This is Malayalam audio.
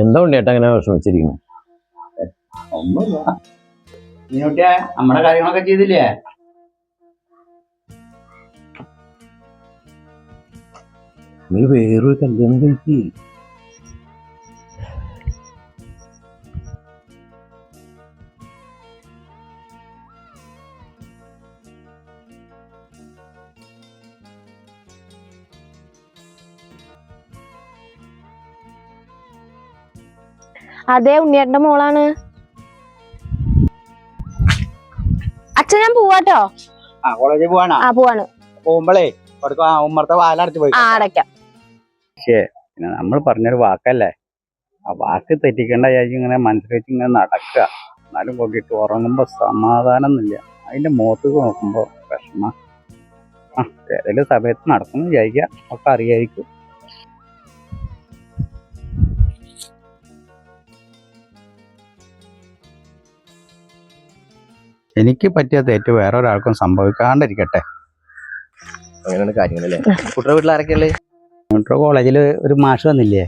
എന്താ ഉണ്ണിയേട്ടാ അങ്ങനെ വിഷമിച്ചിരിക്കുന്നു? ഒന്നുമില്ല. നീനൊക്കെ നമ്മുടെ കാര്യങ്ങളൊക്കെ ചെയ്തില്ലേ? നീ വേറൊരു കല്യാണം കഴിക്ക്. അതെ, ഉണ്ണിയേട്ടന്റെ മോളാണ്. അച്ഛൻ ഞാൻ പോവാട്ടോ. കോളേജിൽ പോവാണോ? പോവാണ്. പോകുമ്പോഴേ ഉമ്മറത്തെ വാലടച്ച് പോയി അടയ്ക്കാം. പിന്നെ നമ്മൾ പറഞ്ഞൊരു വാക്കല്ലേ, ആ വാക്ക് തെറ്റിക്കേണ്ട വിചാരിച്ച് ഇങ്ങനെ മനസ്സിൽ വെച്ച് ഇങ്ങനെ നടക്കുക. എന്നാലും കൊണ്ടിട്ട് ഉറങ്ങുമ്പോ സമാധാനം ഒന്നുമില്ല. അതിന്റെ മുഖത്ത് നോക്കുമ്പോ വിഷമ. ഏതെങ്കിലും സമയത്ത് നടക്കുന്നു വിചാരിക്കുക, ഒക്കെ അറിയായിരിക്കും. എനിക്ക് പറ്റിയ തെറ്റ് വേറെ ഒരാൾക്കും സംഭവിക്കാണ്ടിരിക്കട്ടെ. അങ്ങനെയാണ് കാര്യങ്ങളല്ലേ. കുട്ടിയുടെ വീട്ടിൽ ആരൊക്കെയല്ലേ? കോളേജിൽ ഒരു മാഷ് വന്നില്ലേ,